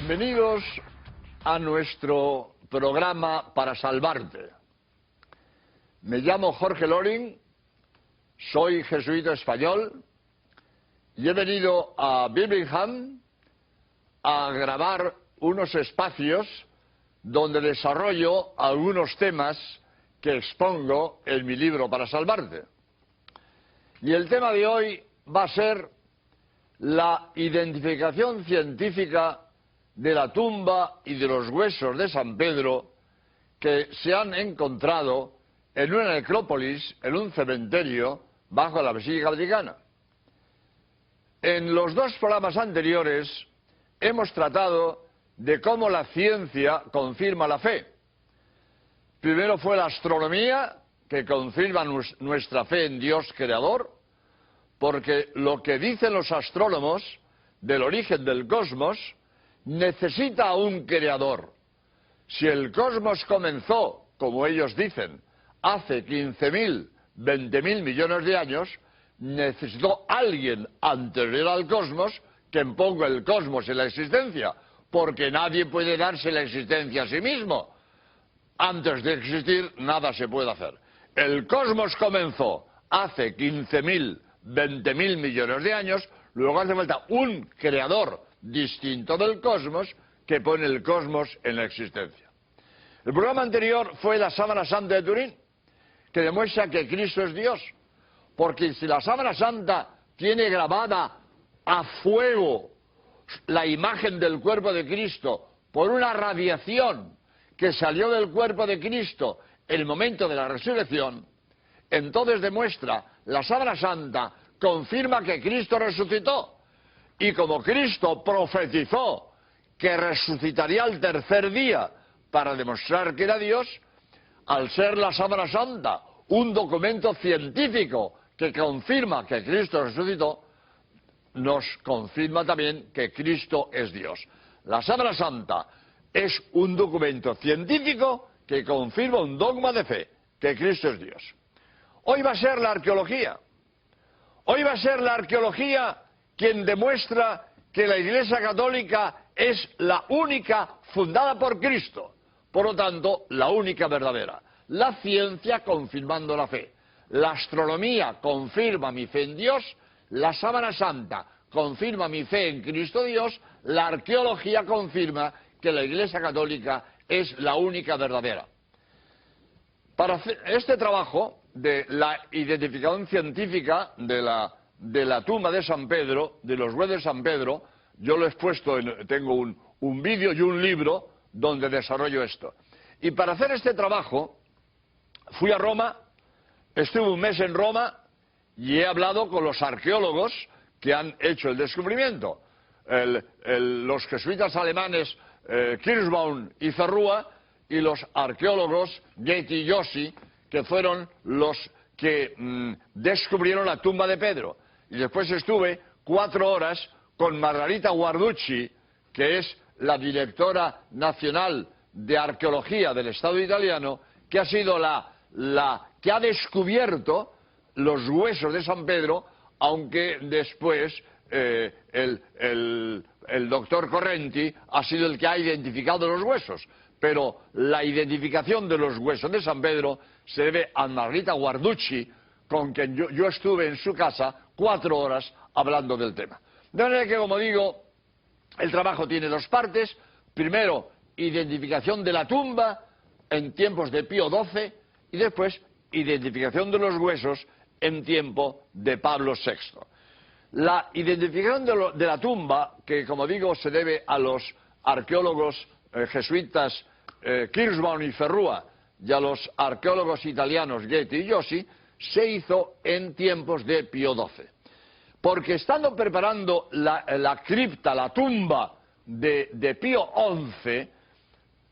Bienvenidos a nuestro programa Para Salvarte. Me llamo Jorge Loring, soy jesuita español y he venido a Birmingham a grabar unos espacios donde desarrollo algunos temas que expongo en mi libro Para Salvarte. Y el tema de hoy va a ser la identificación científica de la tumba y de los huesos de San Pedro que se han encontrado en una necrópolis, en un cementerio, bajo la Basílica Vaticana. En los dos programas anteriores hemos tratado de cómo la ciencia confirma la fe. Primero fue la astronomía, que confirma nuestra fe en Dios creador, porque lo que dicen los astrónomos del origen del cosmos necesita a un creador. Si el cosmos comenzó, como ellos dicen, hace 15.000, 20.000 millones de años, necesitó alguien anterior al cosmos que ponga el cosmos en la existencia, porque nadie puede darse la existencia a sí mismo. Antes de existir, nada se puede hacer. El cosmos comenzó hace 15.000, 20.000 millones de años, luego hace falta un creador distinto del cosmos que pone el cosmos en la existencia. El programa anterior fue la Sábana Santa de Turín, que demuestra que Cristo es Dios, porque si la Sábana Santa tiene grabada a fuego la imagen del cuerpo de Cristo por una radiación que salió del cuerpo de Cristo en el momento de la resurrección, entonces demuestra, la Sábana Santa confirma que Cristo resucitó. Y como Cristo profetizó que resucitaría al tercer día para demostrar que era Dios, al ser la Sábana Santa un documento científico que confirma que Cristo resucitó, nos confirma también que Cristo es Dios. La Sábana Santa es un documento científico que confirma un dogma de fe, que Cristo es Dios. Hoy va a ser la arqueología. Hoy va a ser la arqueología quien demuestra que la Iglesia Católica es la única fundada por Cristo, por lo tanto, la única verdadera. La ciencia confirmando la fe. La astronomía confirma mi fe en Dios, la Sábana Santa confirma mi fe en Cristo Dios, la arqueología confirma que la Iglesia Católica es la única verdadera. Para hacer este trabajo de la identificación científica de la tumba de San Pedro, de los huesos de San Pedro, yo lo he expuesto, tengo un vídeo y un libro donde desarrollo esto. Y para hacer este trabajo fui a Roma, estuve un mes en Roma y he hablado con los arqueólogos que han hecho el descubrimiento. Los jesuitas alemanes Kirschbaum y Ferrua, y los arqueólogos Getty y Yossi, que fueron los que descubrieron la tumba de Pedro. Y después estuve 4 horas con Margarita Guarducci, que es la directora nacional de arqueología del Estado italiano, que ha sido la que ha descubierto los huesos de San Pedro, aunque después el doctor Correnti ha sido el que ha identificado los huesos. Pero la identificación de los huesos de San Pedro se debe a Margarita Guarducci, con quien yo estuve en su casa 4 horas hablando del tema. De manera que, como digo, el trabajo tiene 2 partes. Primero, identificación de la tumba en tiempos de Pío XII, y después, identificación de los huesos en tiempo de Pablo VI. La identificación de la tumba, que como digo se debe a los arqueólogos jesuitas Kirschbaum y Ferrua y a los arqueólogos italianos Getty y Yossi, se hizo en tiempos de Pío XII. Porque estando preparando la cripta, la tumba de Pío XI,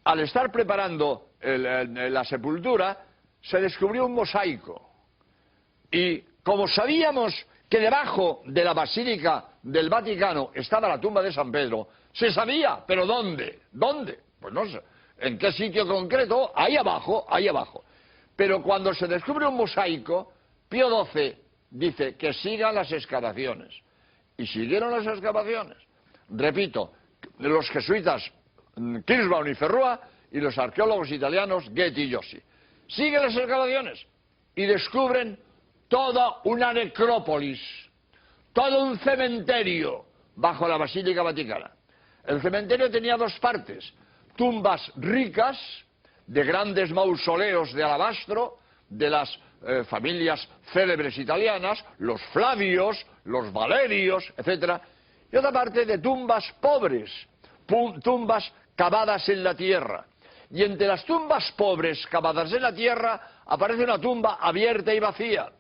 al estar preparando la sepultura, se descubrió un mosaico. Y como sabíamos que debajo de la Basílica del Vaticano estaba la tumba de San Pedro, se sabía, pero ¿dónde? ¿Dónde? Pues no sé. ¿En qué sitio concreto? Ahí abajo, ahí abajo. Pero cuando se descubre un mosaico, Pío XII dice que sigan las excavaciones. Y siguieron las excavaciones. Repito, los jesuitas Kirschbaum y Ferrua y los arqueólogos italianos Getty y Jossi. Siguen las excavaciones y descubren toda una necrópolis, todo un cementerio bajo la Basílica Vaticana. El cementerio tenía dos partes: tumbas ricas de grandes mausoleos de alabastro de las familias célebres italianas, los Flavios, los Valerios, etc. Y otra parte de tumbas pobres, tumbas cavadas en la tierra. Y entre las tumbas pobres cavadas en la tierra aparece una tumba abierta y vacía.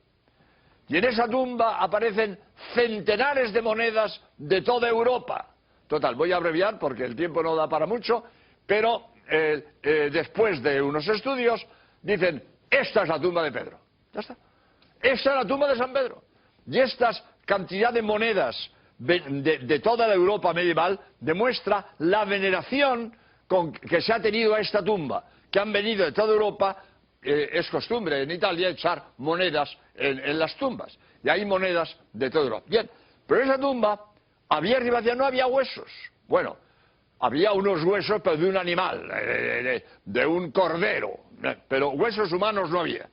Y en esa tumba aparecen centenares de monedas de toda Europa. Total, voy a abreviar porque el tiempo no da para mucho, pero después de unos estudios dicen: esta es la tumba de Pedro. Ya está. Esta es la tumba de San Pedro. Y esta cantidad de monedas de toda la Europa medieval demuestra la veneración que se ha tenido a esta tumba, que han venido de toda Europa. Es costumbre en Italia echar monedas en las tumbas, y hay monedas de toda Europa. Bien, pero esa tumba abierta y vacía, no había huesos. Bueno, había unos huesos, pero de un animal, de un cordero, pero huesos humanos no había.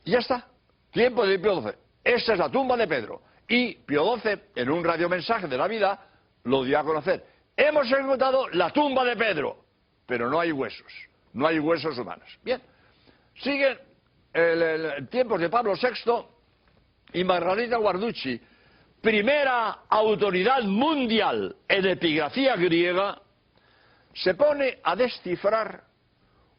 Y ya está, tiempo de Pío XII. Esta es la tumba de Pedro. Y Pío XII, en un radiomensaje de Navidad, lo dio a conocer. Hemos encontrado la tumba de Pedro, pero no hay huesos humanos. Bien, siguen tiempos de Pablo VI y Margarita Guarducci, primera autoridad mundial en epigrafía griega, se pone a descifrar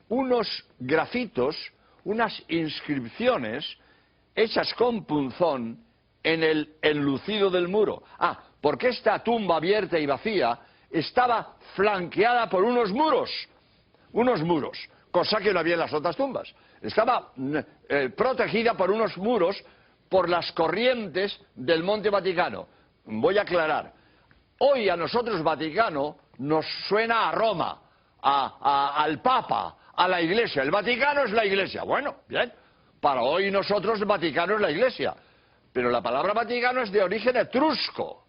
unos grafitos, unas inscripciones hechas con punzón en el enlucido del muro. Porque esta tumba abierta y vacía estaba flanqueada por unos muros, cosa que no había en las otras tumbas. Estaba protegida por unos muros por las corrientes del Monte Vaticano. Voy a aclarar. Hoy a nosotros Vaticano nos suena a Roma, al Papa, a la Iglesia. El Vaticano es la Iglesia. Bueno, bien. Para hoy nosotros el Vaticano es la Iglesia. Pero la palabra Vaticano es de origen etrusco,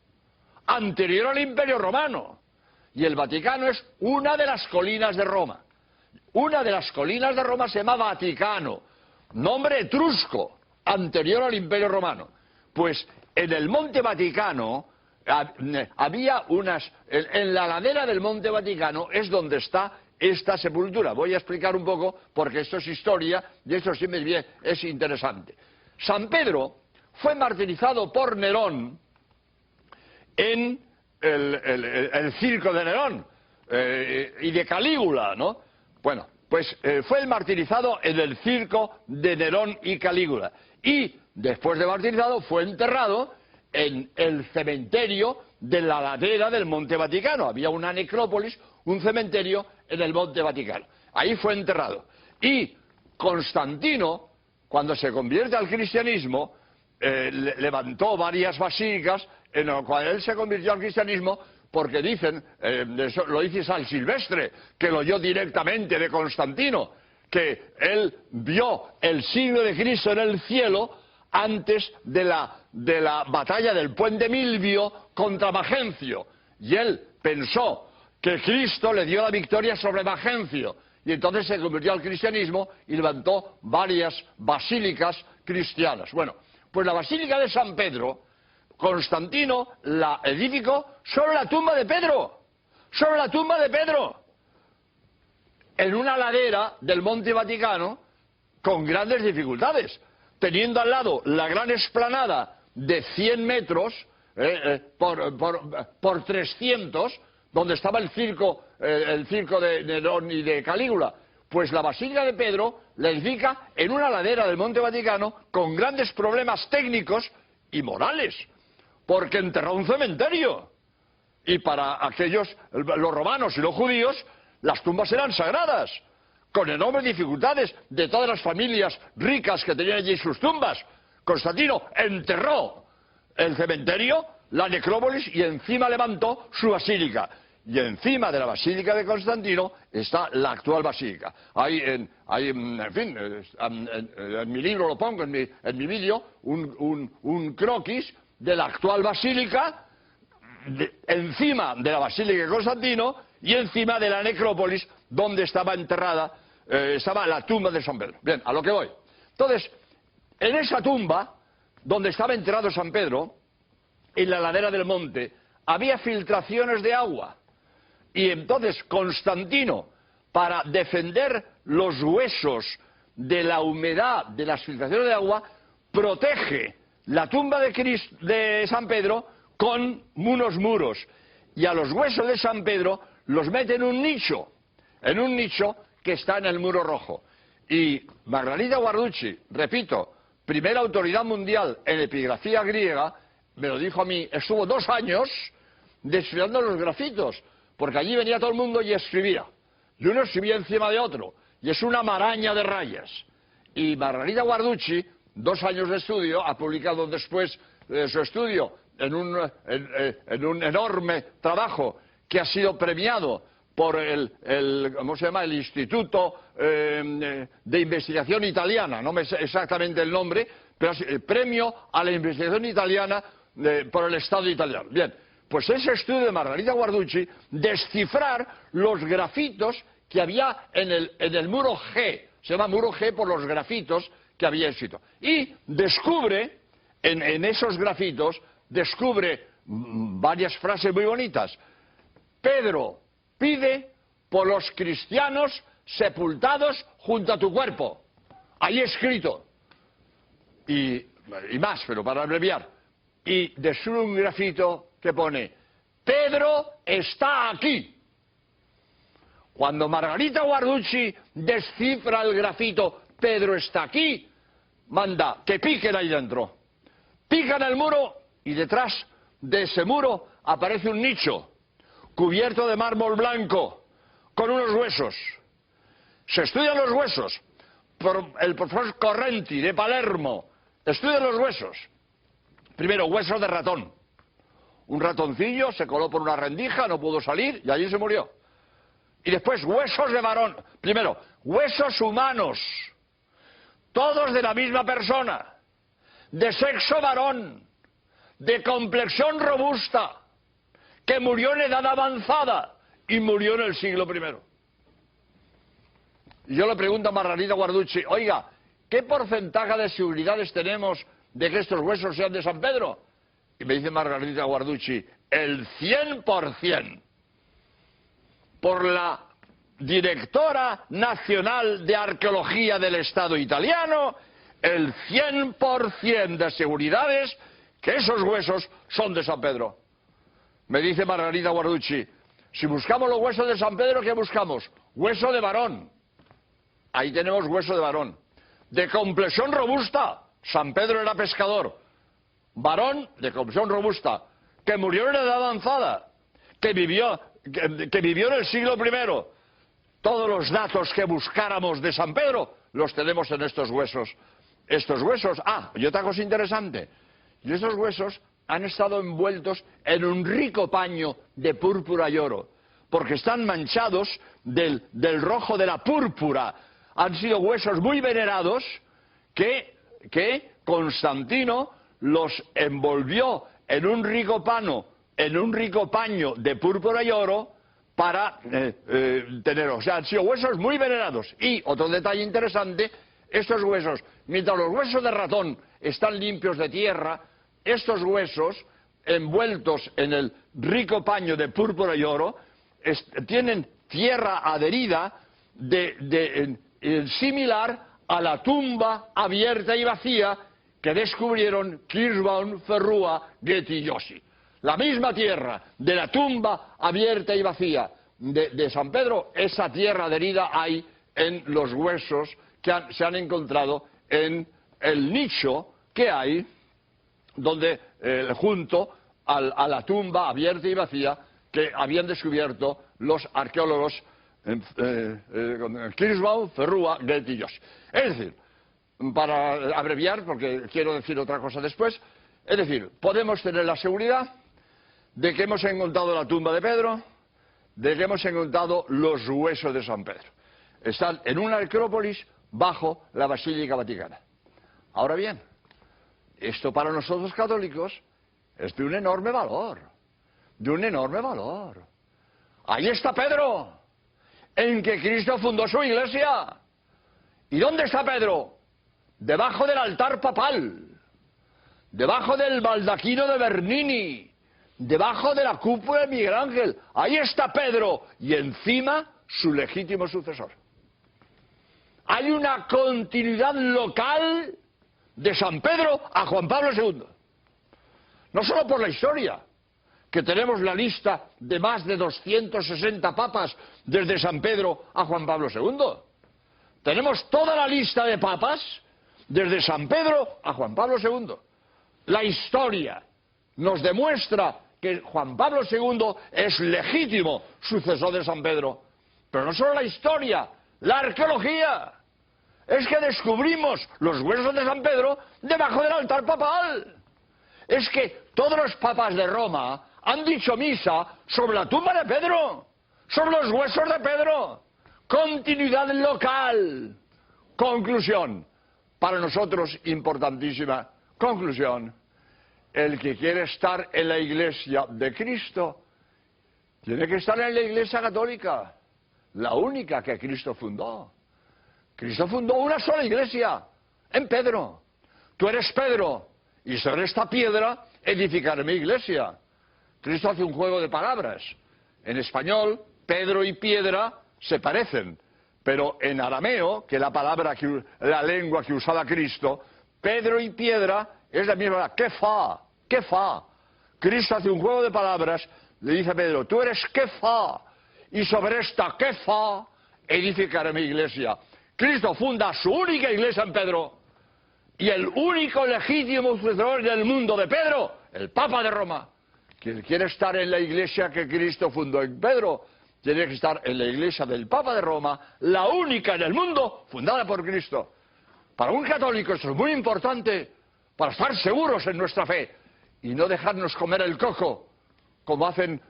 anterior al Imperio Romano. Y el Vaticano es una de las colinas de Roma. Una de las colinas de Roma se llama Vaticano, nombre etrusco, anterior al Imperio Romano. Pues en el Monte Vaticano había en la ladera del Monte Vaticano es donde está esta sepultura. Voy a explicar un poco porque esto es historia y esto siempre es interesante. San Pedro fue martirizado por Nerón en el circo de Nerón y de Calígula, ¿no? Bueno, pues fue el martirizado en el circo de Nerón y Calígula. Y después de martirizado fue enterrado en el cementerio de la ladera del Monte Vaticano. Había una necrópolis, un cementerio en el Monte Vaticano. Ahí fue enterrado. Y Constantino, cuando se convierte al cristianismo, levantó varias basílicas en las cuales él se convirtió al cristianismo, porque dicen, lo dice San Silvestre, que lo oyó directamente de Constantino, que él vio el signo de Cristo en el cielo antes de la batalla del puente Milvio contra Magencio. Y él pensó que Cristo le dio la victoria sobre Magencio. Y entonces se convirtió al cristianismo y levantó varias basílicas cristianas. Bueno, pues la Basílica de San Pedro, Constantino la edificó sobre la tumba de Pedro. Sobre la tumba de Pedro. En una ladera del Monte Vaticano con grandes dificultades. Teniendo al lado la gran explanada de 100 metros por 300, donde estaba el circo de Nerón y de Calígula. Pues la Basílica de Pedro la edifica en una ladera del Monte Vaticano con grandes problemas técnicos y morales, porque enterró un cementerio. Y para aquellos, los romanos y los judíos, las tumbas eran sagradas, con enormes dificultades de todas las familias ricas que tenían allí sus tumbas. Constantino enterró el cementerio, la necrópolis, y encima levantó su basílica. Y encima de la basílica de Constantino está la actual basílica. En mi libro lo pongo, en mi vídeo, un croquis de la actual basílica, encima de la Basílica de Constantino y encima de la necrópolis donde estaba enterrada, estaba la tumba de San Pedro. Bien, a lo que voy. Entonces, en esa tumba, donde estaba enterrado San Pedro, en la ladera del monte, había filtraciones de agua. Y entonces Constantino, para defender los huesos de la humedad de las filtraciones de agua, protege la tumba de San Pedro con unos muros. Y a los huesos de San Pedro los mete en un nicho que está en el muro rojo. Y Margarita Guarducci, repito, primera autoridad mundial en epigrafía griega, me lo dijo a mí, estuvo 2 años desfilando los grafitos, porque allí venía todo el mundo y escribía. Y uno escribía encima de otro, y es una maraña de rayas. Y Margarita Guarducci, 2 años de estudio, ha publicado después su estudio en un enorme trabajo que ha sido premiado por ¿cómo se llama? El Instituto de Investigación Italiana, no me sé exactamente el nombre, pero el premio a la investigación italiana por el Estado italiano. Bien, pues ese estudio de Margarita Guarducci, descifrar los grafitos que había en el muro G, se llama muro G por los grafitos que había escrito. Y descubre, en esos grafitos, descubre varias frases muy bonitas. Pedro pide por los cristianos sepultados junto a tu cuerpo. Ahí escrito. Y más, pero para abreviar. Y descubre un grafito que pone, Pedro está aquí. Cuando Margarita Guarducci descifra el grafito, Pedro está aquí, manda que piquen ahí dentro. Pican el muro y detrás de ese muro aparece un nicho cubierto de mármol blanco, con unos huesos. Se estudian los huesos. El profesor Correnti, de Palermo, estudia los huesos. Primero, huesos de ratón. Un ratoncillo se coló por una rendija, no pudo salir y allí se murió. Y después, huesos de varón. Primero, huesos humanos. Todos de la misma persona. De sexo varón. De complexión robusta. Que murió en edad avanzada y murió en el siglo I. Y yo le pregunto a Margarita Guarducci, oiga, ¿qué porcentaje de seguridades tenemos de que estos huesos sean de San Pedro? Y me dice Margarita Guarducci, el 100%. Por la directora nacional de arqueología del Estado italiano, el 100% de seguridades que esos huesos son de San Pedro. Me dice Margarita Guarducci, si buscamos los huesos de San Pedro, ¿qué buscamos? Hueso de varón. Ahí tenemos hueso de varón. De complexión robusta. San Pedro era pescador. Varón de complexión robusta. Que murió en edad avanzada. Que vivió en el siglo I. Todos los datos que buscáramos de San Pedro los tenemos en estos huesos. Estos huesos. Ah, y otra cosa interesante. Y estos huesos han estado envueltos en un rico paño de púrpura y oro, porque están manchados del rojo de la púrpura. Han sido huesos muy venerados que Constantino los envolvió en un rico paño de púrpura y oro para tenerlos. O sea, han sido huesos muy venerados. Y otro detalle interesante, estos huesos, mientras los huesos de ratón están limpios de tierra, estos huesos, envueltos en el rico paño de púrpura y oro, tienen tierra adherida similar a la tumba abierta y vacía que descubrieron Kirschbaum, Ferrua, Getty y Yossi. La misma tierra de la tumba abierta y vacía de San Pedro, esa tierra adherida hay en los huesos que se han encontrado en el nicho que hay donde junto a la tumba abierta y vacía que habían descubierto los arqueólogos Kirschbaum, Ferrua, Getty y Yossi. Es decir, para abreviar, porque quiero decir otra cosa después, es decir, podemos tener la seguridad de que hemos encontrado la tumba de Pedro, de que hemos encontrado los huesos de San Pedro. Están en una necrópolis bajo la Basílica Vaticana. Ahora bien, esto para nosotros católicos es de un enorme valor, de un enorme valor. Ahí está Pedro, en que Cristo fundó su iglesia. ¿Y dónde está Pedro? Debajo del altar papal, debajo del baldaquino de Bernini, debajo de la cúpula de Miguel Ángel. Ahí está Pedro y encima su legítimo sucesor. Hay una continuidad local de San Pedro a Juan Pablo II. No solo por la historia, que tenemos la lista de más de 260 papas desde San Pedro a Juan Pablo II. Tenemos toda la lista de papas desde San Pedro a Juan Pablo II. La historia nos demuestra que Juan Pablo II es legítimo sucesor de San Pedro. Pero no solo la historia, la arqueología. Es que descubrimos los huesos de San Pedro debajo del altar papal. Es que todos los papas de Roma han dicho misa sobre la tumba de Pedro, sobre los huesos de Pedro. Continuidad local. Conclusión, para nosotros importantísima. Conclusión, el que quiere estar en la iglesia de Cristo tiene que estar en la iglesia católica, la única que Cristo fundó. Cristo fundó una sola iglesia, en Pedro. Tú eres Pedro, y sobre esta piedra edificaré mi iglesia. Cristo hace un juego de palabras. En español, Pedro y piedra se parecen, pero en arameo, que es la lengua que usaba Cristo, Pedro y piedra es la misma. ¿Qué fa? ¿Qué fa? Cristo hace un juego de palabras, le dice a Pedro, tú eres ¿qué fa? Y sobre esta ¿qué fa? Edificaré mi iglesia. Cristo funda su única iglesia en Pedro, y el único legítimo sucesor del mundo de Pedro, el Papa de Roma. Quien quiere estar en la iglesia que Cristo fundó en Pedro, tiene que estar en la iglesia del Papa de Roma, la única en el mundo fundada por Cristo. Para un católico esto es muy importante, para estar seguros en nuestra fe y no dejarnos comer el coco, como hacen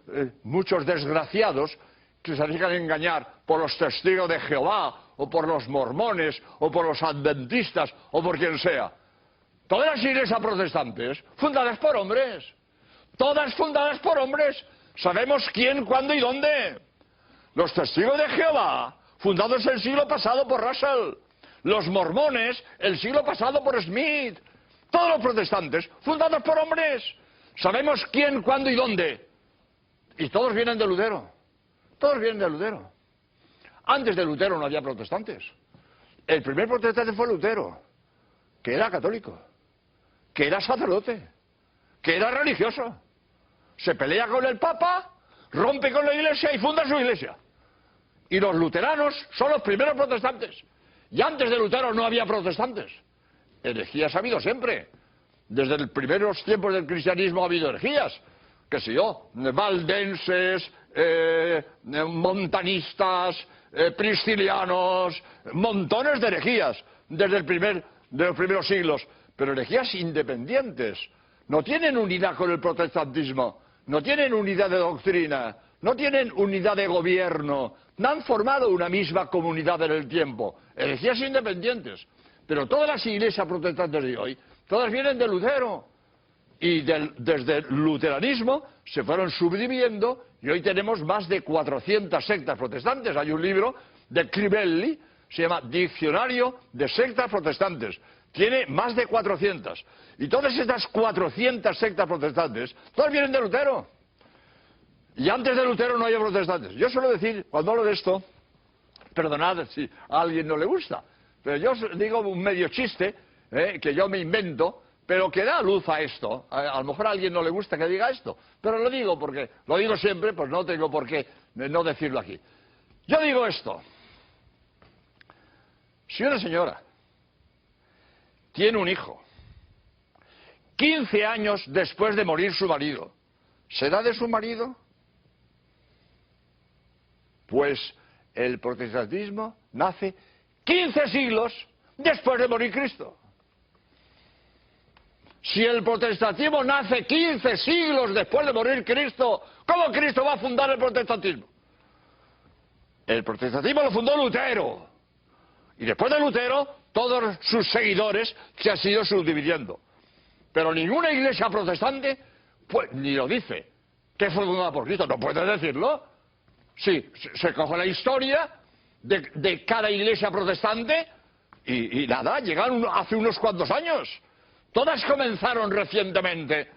muchos desgraciados que se dejan engañar por los testigos de Jehová, o por los mormones, o por los adventistas, o por quien sea. Todas las iglesias protestantes, fundadas por hombres, todas fundadas por hombres, sabemos quién, cuándo y dónde. Los testigos de Jehová, fundados el siglo pasado por Russell. Los mormones, el siglo pasado por Smith. Todos los protestantes, fundados por hombres. Sabemos quién, cuándo y dónde. Y todos vienen de Lutero. Todos vienen de Lutero. Antes de Lutero no había protestantes. El primer protestante fue Lutero, que era católico, que era sacerdote, que era religioso. Se pelea con el Papa, rompe con la Iglesia y funda su Iglesia. Y los luteranos son los primeros protestantes. Y antes de Lutero no había protestantes. Herejías ha habido siempre. Desde los primeros tiempos del cristianismo ha habido herejías. Qué sé yo, valdenses, montanistas, priscilianos, montones de herejías desde de los primeros siglos. Pero herejías independientes. No tienen unidad con el protestantismo. No tienen unidad de doctrina. No tienen unidad de gobierno. No han formado una misma comunidad en el tiempo. Herejías independientes. Pero todas las iglesias protestantes de hoy, todas vienen de Lutero. Y desde el luteranismo se fueron subdividiendo y hoy tenemos más de 400 sectas protestantes. Hay un libro de Crivelli, se llama Diccionario de Sectas Protestantes. Tiene más de 400. Y todas estas 400 sectas protestantes, todas vienen de Lutero. Y antes de Lutero no había protestantes. Yo suelo decir, cuando hablo de esto, perdonad si a alguien no le gusta, pero yo digo un medio chiste, que yo me invento, pero que da luz a esto. A lo mejor a alguien no le gusta que diga esto, pero lo digo porque lo digo siempre, pues no tengo por qué no decirlo aquí. Yo digo esto. Si una señora tiene un hijo 15 años después de morir su marido, ¿será de su marido? Pues el protestantismo nace 15 siglos después de morir Cristo. Si el protestantismo nace 15 siglos después de morir Cristo, ¿cómo Cristo va a fundar el protestantismo? El protestantismo lo fundó Lutero. Y después de Lutero, todos sus seguidores se han ido subdividiendo. Pero ninguna iglesia protestante, pues, ni lo dice, que fue fundada por Cristo. No puedes decirlo. Sí, se coge la historia de cada iglesia protestante y nada, llegaron hace unos cuantos años. Todas comenzaron recientemente.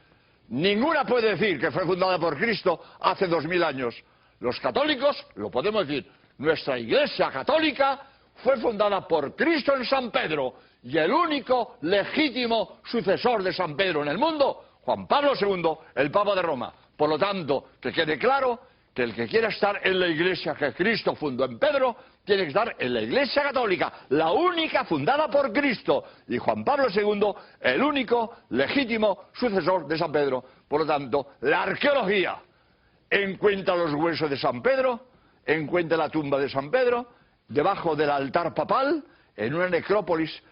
Ninguna puede decir que fue fundada por Cristo hace 2000 años. Los católicos, lo podemos decir, nuestra iglesia católica fue fundada por Cristo en San Pedro, y el único legítimo sucesor de San Pedro en el mundo, Juan Pablo II, el Papa de Roma. Por lo tanto, que quede claro que el que quiera estar en la iglesia que Cristo fundó en Pedro, tiene que estar en la iglesia católica, la única fundada por Cristo, y Juan Pablo II, el único legítimo sucesor de San Pedro. Por lo tanto, la arqueología encuentra los huesos de San Pedro, encuentra la tumba de San Pedro, debajo del altar papal, en una necrópolis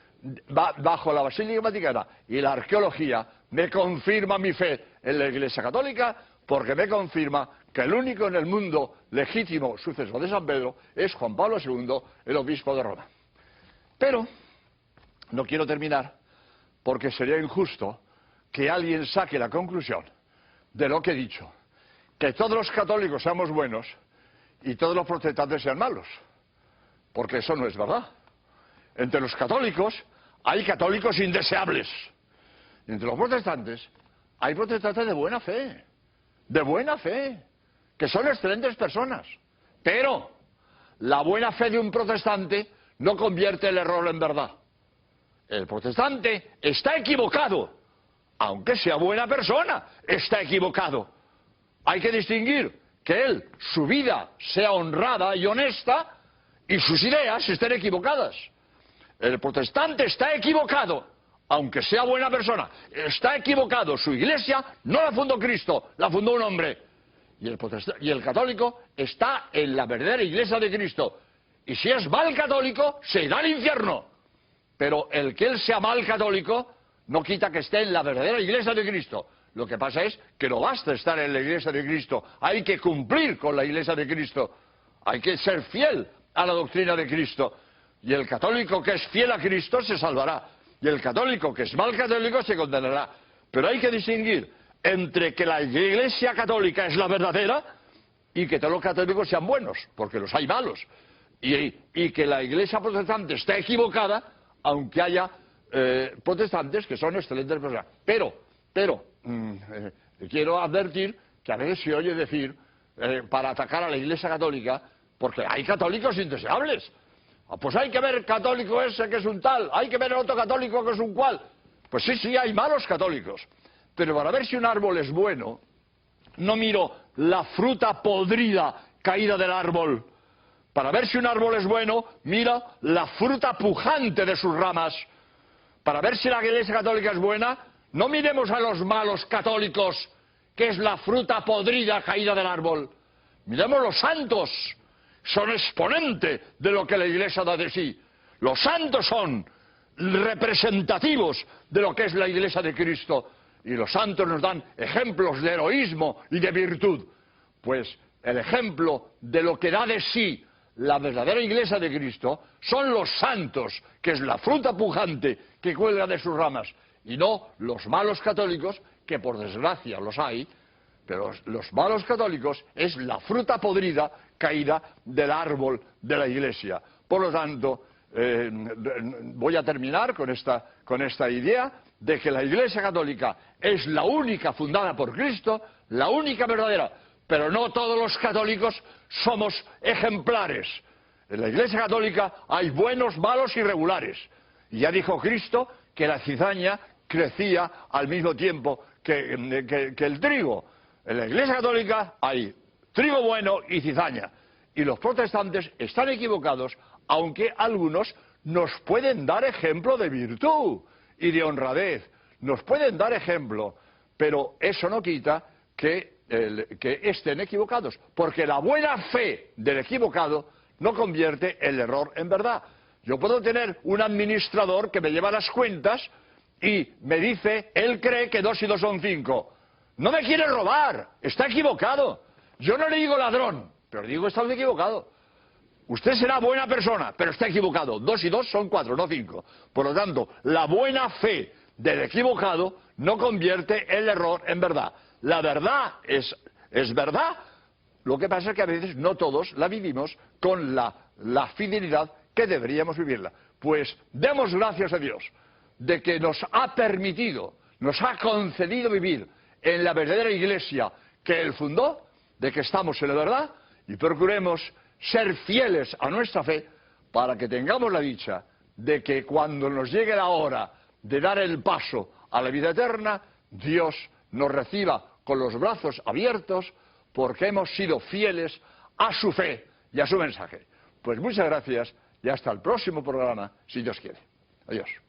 bajo la Basílica Vaticana, y la arqueología me confirma mi fe en la Iglesia Católica, porque me confirma que el único en el mundo legítimo sucesor de San Pedro es Juan Pablo II, el obispo de Roma. Pero no quiero terminar, porque sería injusto que alguien saque la conclusión de lo que he dicho, que todos los católicos seamos buenos y todos los protestantes sean malos, porque eso no es verdad. Entre los católicos hay católicos indeseables, y entre los protestantes hay protestantes de buena fe, que son excelentes personas. Pero la buena fe de un protestante no convierte el error en verdad. El protestante está equivocado, aunque sea buena persona, está equivocado. Hay que distinguir que su vida sea honrada y honesta, y sus ideas estén equivocadas. El protestante está equivocado, aunque sea buena persona, está equivocado. Su iglesia no la fundó Cristo, la fundó un hombre. Y el católico está en la verdadera iglesia de Cristo. Y si es mal católico, se irá al infierno. Pero el que él sea mal católico no quita que esté en la verdadera iglesia de Cristo. Lo que pasa es que no basta estar en la iglesia de Cristo, hay que cumplir con la iglesia de Cristo. Hay que ser fiel a la doctrina de Cristo. Y el católico que es fiel a Cristo se salvará. Y el católico que es mal católico se condenará. Pero hay que distinguir entre que la iglesia católica es la verdadera y que todos los católicos sean buenos, porque los hay malos. Y que la iglesia protestante está equivocada, aunque haya protestantes que son excelentes personas. Pero quiero advertir que a veces se oye decir, para atacar a la iglesia católica, porque hay católicos indeseables. Pues hay que ver católico ese que es un tal, hay que ver el otro católico que es un cual. Pues sí, hay malos católicos. Pero para ver si un árbol es bueno, no miro la fruta podrida caída del árbol. Para ver si un árbol es bueno, mira la fruta pujante de sus ramas. Para ver si la iglesia católica es buena, no miremos a los malos católicos, que es la fruta podrida caída del árbol. Miremos los santos. Son exponente de lo que la iglesia da de sí. Los santos son representativos de lo que es la iglesia de Cristo. Y los santos nos dan ejemplos de heroísmo y de virtud. Pues el ejemplo de lo que da de sí la verdadera iglesia de Cristo son los santos, que es la fruta pujante que cuelga de sus ramas. Y no los malos católicos, que por desgracia los hay, pero los malos católicos es la fruta podrida caída del árbol de la iglesia. Por lo tanto, voy a terminar con esta idea de que la iglesia católica es la única fundada por Cristo, la única verdadera, pero no todos los católicos somos ejemplares. En la iglesia católica hay buenos, malos y regulares. Y ya dijo Cristo que la cizaña crecía al mismo tiempo que el trigo. En la iglesia católica hay trigo bueno y cizaña. Y los protestantes están equivocados, aunque algunos nos pueden dar ejemplo de virtud y de honradez. Nos pueden dar ejemplo, pero eso no quita que estén equivocados. Porque la buena fe del equivocado no convierte el error en verdad. Yo puedo tener un administrador que me lleva las cuentas y me dice, él cree que 2 y 2 son 5. No me quiere robar, está equivocado. Yo no le digo ladrón, pero le digo está equivocado. Usted será buena persona, pero está equivocado. 2 y 2 son 4, no 5. Por lo tanto, la buena fe del equivocado no convierte el error en verdad. La verdad es Es verdad. Lo que pasa es que a veces no todos la vivimos con la fidelidad que deberíamos vivirla. Pues demos gracias a Dios de que nos ha permitido, nos ha concedido vivir en la verdadera iglesia que Él fundó, de que estamos en la verdad, y procuremos ser fieles a nuestra fe para que tengamos la dicha de que cuando nos llegue la hora de dar el paso a la vida eterna, Dios nos reciba con los brazos abiertos porque hemos sido fieles a su fe y a su mensaje. Pues muchas gracias y hasta el próximo programa, si Dios quiere. Adiós.